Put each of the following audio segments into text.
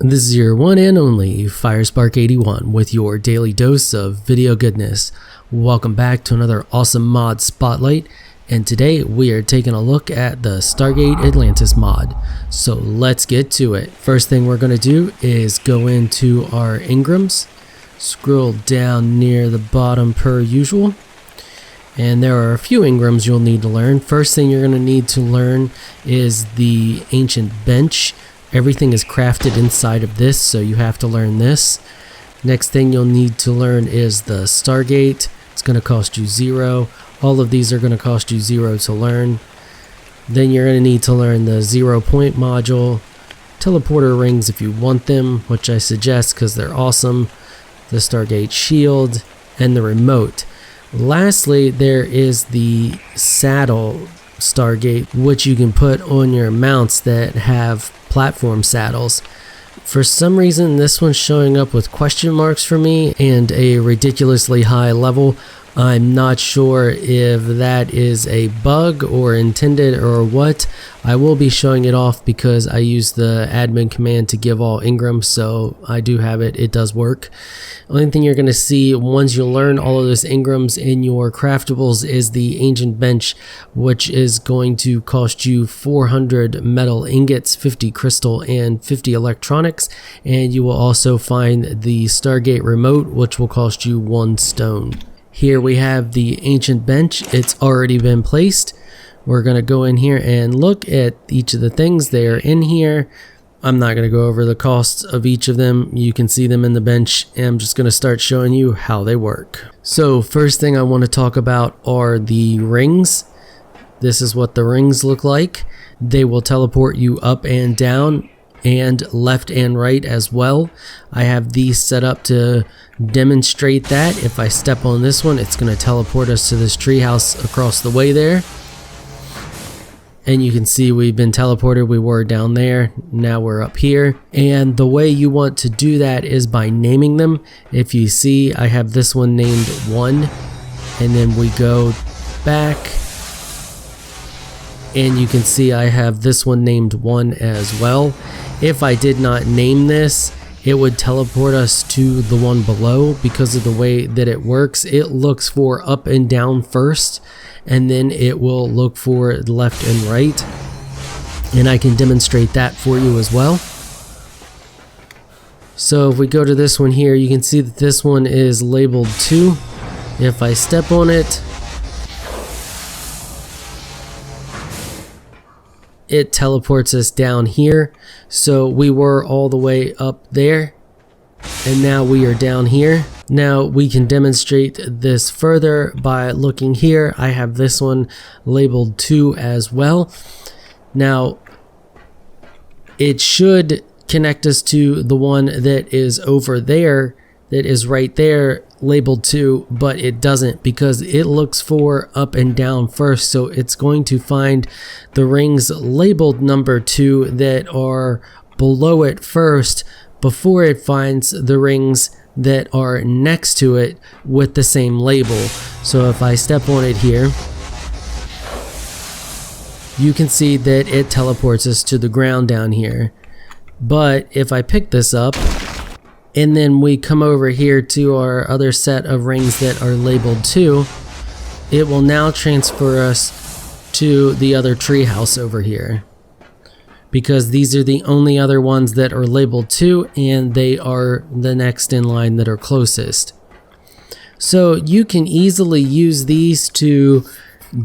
This is your one and only FireSpark81 with your daily dose of video goodness. Welcome back to another awesome mod spotlight, and today we are taking a look at the Stargate Atlantis mod. So let's get to it. First thing we're going to do is go into our Engrams, scroll down near the bottom per usual, and there are a few Engrams you'll need to learn. First thing you're going to need to learn is the ancient bench. Everything is crafted inside of this, so you have to learn this. Next thing you'll need to learn is the Stargate. It's going to cost you 0. All of these are going to cost you 0 to learn. Then you're going to need to learn the 0 point module, teleporter rings if you want them, which I suggest because they're awesome, the Stargate shield, and the remote. Lastly, there is the saddle Stargate, which you can put on your mounts that have platform saddles. For some reason this one's showing up with question marks for me and a ridiculously high level. I'm not sure if that is a bug or intended or what. I will be showing it off because I use the admin command to give all Engrams, so I do have it. It does work. Only thing you're going to see once you learn all of those Engrams in your craftables is the ancient bench, which is going to cost you 400 metal ingots, 50 crystal, and 50 electronics. And you will also find the Stargate remote, which will cost you 1 stone. Here we have the ancient bench. It's already been placed. We're going to go in here and look at each of the things. They are in here. I'm not going to go over the costs of each of them. You can see them in the bench, and I'm just going to start showing you how they work. So first thing I want to talk about are the rings. This is what the rings look like. They will teleport you up and down and left and right as well. I have these set up to demonstrate that. If I step on this one, it's going to teleport us to this treehouse across the way there. And you can see we've been teleported. We were down there, now we're up here. And the way you want to do that is by naming them. If you see, I have this one named 1, and then we go back, and you can see I have this one named 1 as well. If I did not name this, it would teleport us to the one below. Because of the way that it works, it looks for up and down first, and then it will look for left and right. And I can demonstrate that for you as well. So if we go to this one here, you can see that this one is labeled 2. If I step on it, it teleports us down here. So we were all the way up there, and now we are down here. Now we can demonstrate this further by looking here. I have this one labeled 2 as well. Now it should connect us to the one that is over there, that is right there labeled 2, but it doesn't, because it looks for up and down first. So it's going to find the rings labeled number 2 that are below it first before it finds the rings that are next to it with the same label. So if I step on it here, you can see that it teleports us to the ground down here. But if I pick this up, and then we come over here to our other set of rings that are labeled 2, it will now transfer us to the other treehouse over here, because these are the only other ones that are labeled 2, and they are the next in line that are closest. So you can easily use these to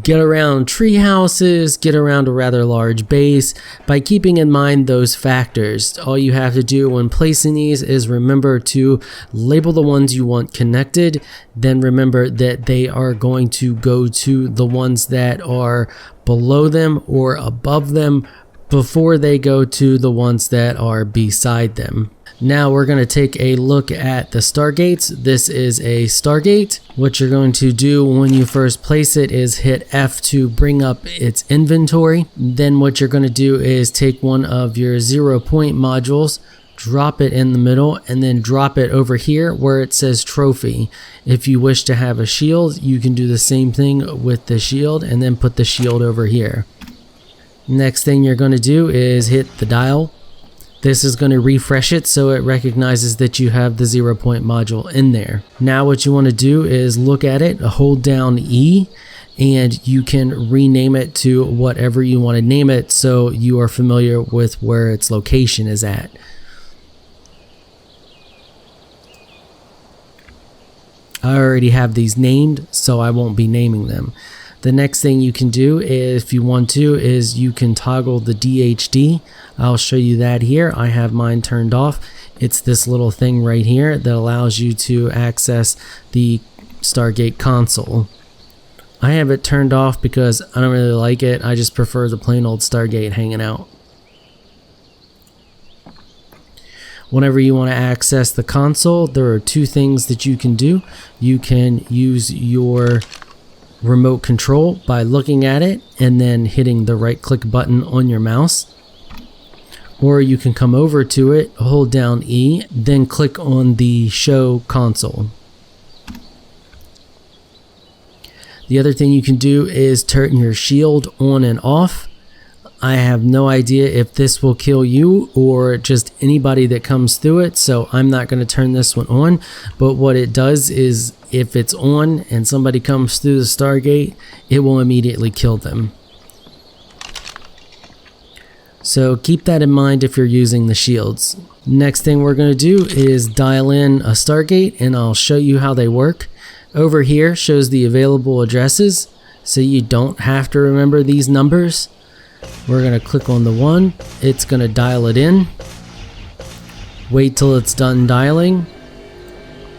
get around tree houses, get around a rather large base by keeping in mind those factors. All you have to do when placing these is remember to label the ones you want connected, then remember that they are going to go to the ones that are below them or above them before they go to the ones that are beside them. Now we're going to take a look at the Stargates. This is a Stargate. What you're going to do when you first place it is hit F to bring up its inventory. Then what you're going to do is take one of your 0 point modules, drop it in the middle, and then drop it over here where it says trophy. If you wish to have a shield, you can do the same thing with the shield and then put the shield over here. Next thing you're going to do is hit the dial. This is going to refresh it so it recognizes that you have the 0 point module in there. Now what you want to do is look at it, hold down E, and you can rename it to whatever you want to name it so you are familiar with where its location is at. I already have these named, so I won't be naming them. The next thing you can do, if you want to, is you can toggle the DHD. I'll show you that here. I have mine turned off. It's this little thing right here that allows you to access the Stargate console. I have it turned off because I don't really like it. I just prefer the plain old Stargate hanging out. Whenever you want to access the console, there are two things that you can do. You can use your remote control by looking at it and then hitting the right click button on your mouse, or you can come over to it, hold down E, then click on the show console. The other thing you can do is turn your shield on and off. I have no idea if this will kill you or just anybody that comes through it, so I'm not going to turn this one on. But what it does is if it's on and somebody comes through the Stargate, it will immediately kill them. So keep that in mind if you're using the shields. Next thing we're going to do is dial in a Stargate, and I'll show you how they work. Over here shows the available addresses, so you don't have to remember these numbers. We're going to click on the one. It's going to dial it in. Wait till it's done dialing,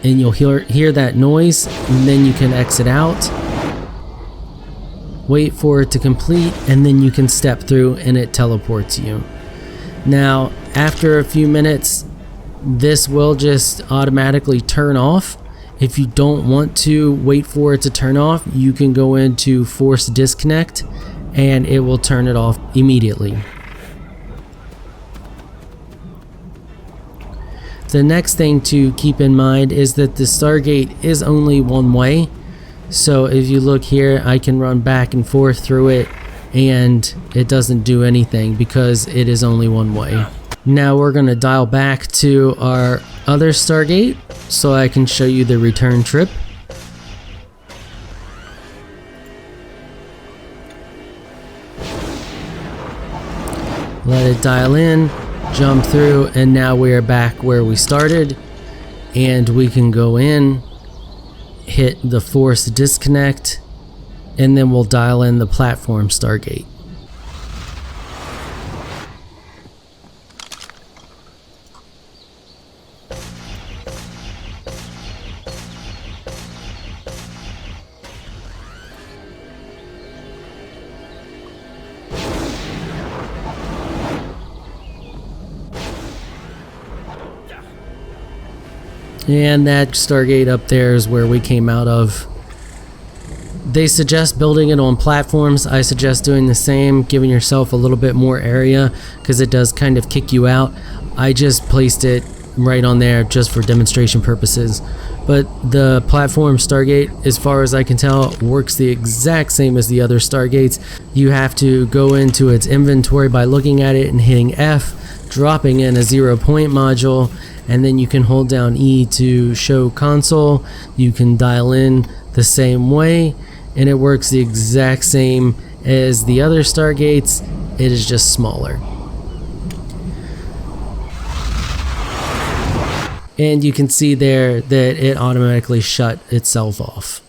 and you'll hear that noise, and then you can exit out. Wait for it to complete, and then you can step through and it teleports you. Now, after a few minutes, this will just automatically turn off. If you don't want to wait for it to turn off, you can go into force disconnect and it will turn it off immediately. The next thing to keep in mind is that the Stargate is only one way. So if you look here, I can run back and forth through it and it doesn't do anything because it is only one way. Now we're going to dial back to our other Stargate so I can show you the return trip. Let it dial in, jump through, and now we are back where we started, and we can go in, hit the force disconnect, and then we'll dial in the platform Stargate. And that Stargate up there is where we came out of. They suggest building it on platforms. I suggest doing the same, giving yourself a little bit more area because it does kind of kick you out. I just placed it right on there just for demonstration purposes. But the platform Stargate, as far as I can tell, works the exact same as the other Stargates. You have to go into its inventory by looking at it and hitting F, dropping in a 0 point module, and then you can hold down E to show console. You can dial in the same way, and it works the exact same as the other Stargates. It is just smaller. And you can see there that it automatically shut itself off.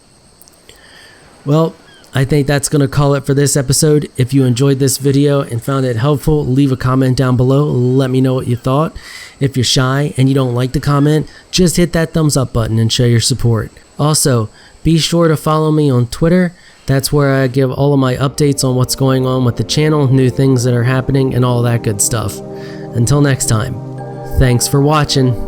Well, I think that's going to call it for this episode. If you enjoyed this video and found it helpful, leave a comment down below. Let me know what you thought. If you're shy and you don't like the comment, just hit that thumbs up button and show your support. Also, be sure to follow me on Twitter. That's where I give all of my updates on what's going on with the channel, new things that are happening, and all that good stuff. Until next time, thanks for watching.